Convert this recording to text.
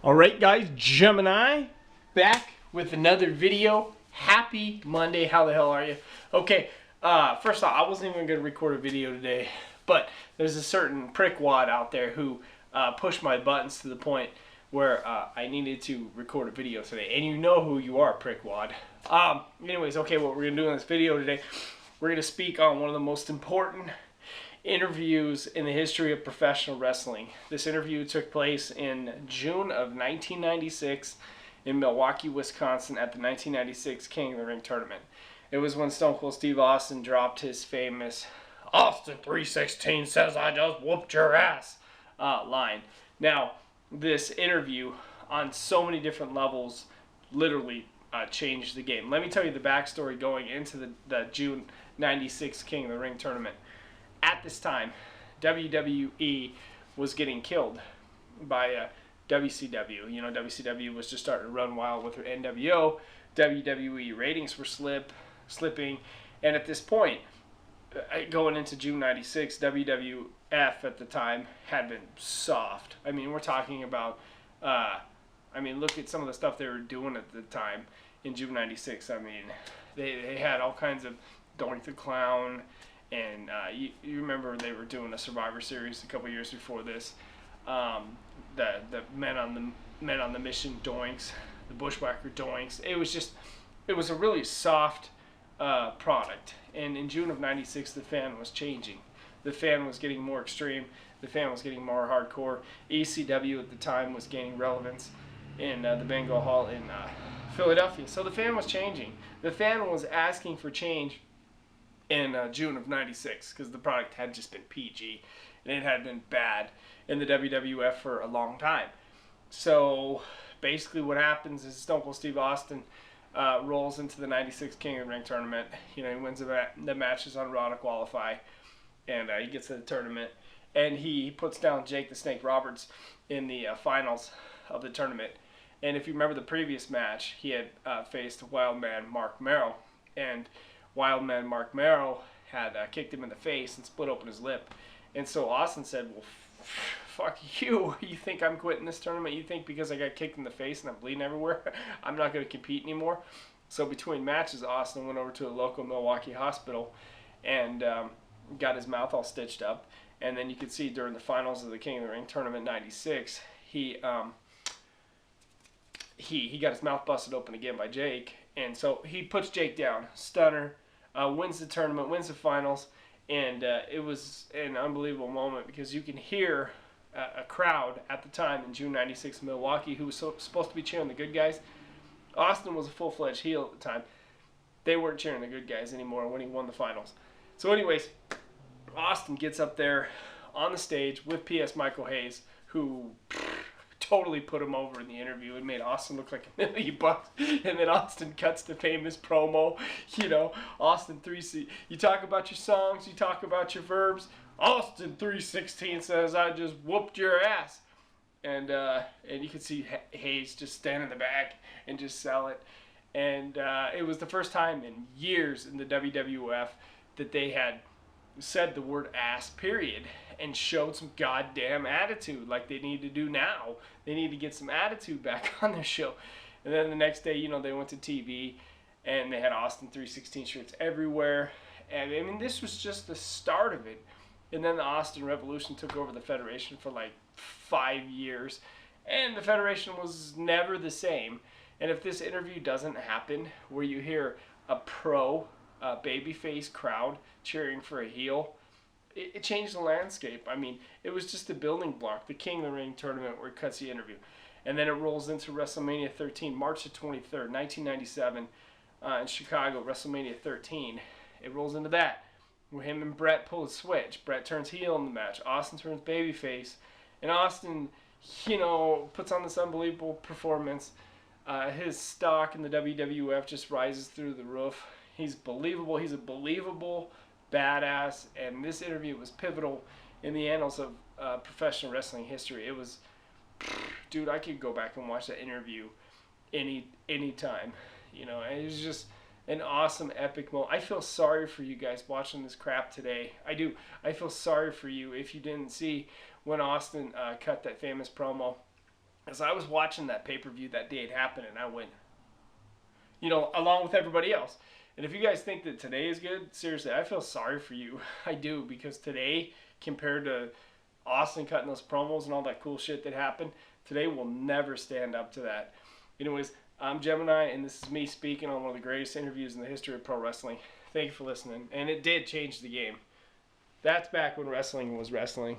Alright guys, Gemini back with another video. Happy Monday. How the hell are you? Okay, first off, I wasn't even going to record a video today, but there's a certain prickwad out there who pushed my buttons to the point where I needed to record a video today. And you know who you are, prickwad. Anyways, okay, what we're going to do in this video today, we're going to speak on one of the most important interviews in the history of professional wrestling. This interview took place in June of 1996 in Milwaukee, Wisconsin at the 1996 King of the Ring tournament. It was when Stone Cold Steve Austin dropped his famous "Austin 316 says I just whooped your ass" line. Now, this interview on so many different levels literally changed the game. Let me tell you the backstory going into the June 96 King of the Ring tournament. At this time, WWE was getting killed by WCW. You know, WCW was just starting to run wild with her NWO. WWE ratings were slipping. And at this point, going into June 96, WWF at the time had been soft. I mean, we're talking about, look at some of the stuff they were doing at the time in June 96. I mean, they had all kinds of Doink the Clown. And you remember they were doing a Survivor Series a couple years before this. The men on the mission Doinks, the Bushwhacker Doinks. It was a really soft product. And in June of '96, the fan was changing. The fan was getting more extreme. The fan was getting more hardcore. ECW at the time was gaining relevance in the Bengal Hall in Philadelphia. So the fan was changing. The fan was asking for change in June of '96 because the product had just been PG and it had been bad in the WWF for a long time. So basically what happens is Stone Cold Steve Austin rolls into the '96 King of the Ring tournament. You know, he wins the matches on Raw to qualify, and he gets to the tournament, and he puts down Jake the Snake Roberts in the finals of the tournament. And if you remember the previous match, he had faced Wildman Mark Merrill, and Wildman Mark Merrill had kicked him in the face and split open his lip. And so Austin said, well, fuck you. You think I'm quitting this tournament? You think because I got kicked in the face and I'm bleeding everywhere, I'm not going to compete anymore? So between matches, Austin went over to a local Milwaukee hospital and got his mouth all stitched up. And then you could see during the finals of the King of the Ring tournament '96, he got his mouth busted open again by Jake. And so he puts Jake down, stunner, wins the tournament, wins the finals, and it was an unbelievable moment because you can hear a crowd at the time in June '96 in Milwaukee who was supposed to be cheering the good guys. Austin was a full-fledged heel at the time. They weren't cheering the good guys anymore when he won the finals. So anyways, Austin gets up there on the stage with P.S. Michael Hayes, who totally put him over in the interview and made Austin look like $1 million. And then Austin cuts the famous promo, you know, Austin 3C. You talk about your songs, you talk about your verbs. Austin 316 says I just whooped your ass. And you can see Hayes just stand in the back and just sell it. And it was the first time in years in the WWF that they had said the word ass, period, and showed some goddamn attitude like they need to do now. They need to get some attitude back on their show. And then the next day, you know, they went to TV and they had Austin 316 shirts everywhere. And I mean, this was just the start of it. And then the Austin Revolution took over the Federation for like 5 years. And the Federation was never the same. And if this interview doesn't happen, where you hear a pro babyface crowd cheering for a heel, it changed the landscape. I mean, it was just a building block, the King of the Ring tournament where it cuts the interview. And then it rolls into WrestleMania 13, March the 23rd, 1997, in Chicago, WrestleMania 13. It rolls into that, where him and Bret pull a switch. Bret turns heel in the match. Austin turns babyface. And Austin, you know, puts on this unbelievable performance. His stock in the WWF just rises through the roof. He's believable. He's a believable badass, and this interview was pivotal in the annals of professional wrestling history. It was, dude, I could go back and watch that interview any time. You know, it was just an awesome, epic moment. I feel sorry for you guys watching this crap today. I do. I feel sorry for you if you didn't see when Austin cut that famous promo as I was watching that pay-per-view that day it happened, and I went, you know, along with everybody else. And if you guys think that today is good, seriously, I feel sorry for you. I do, because today, compared to Austin cutting those promos and all that cool shit that happened, today will never stand up to that. Anyways, I'm Gemini, and this is me speaking on one of the greatest interviews in the history of pro wrestling. Thank you for listening. And it did change the game. That's back when wrestling was wrestling.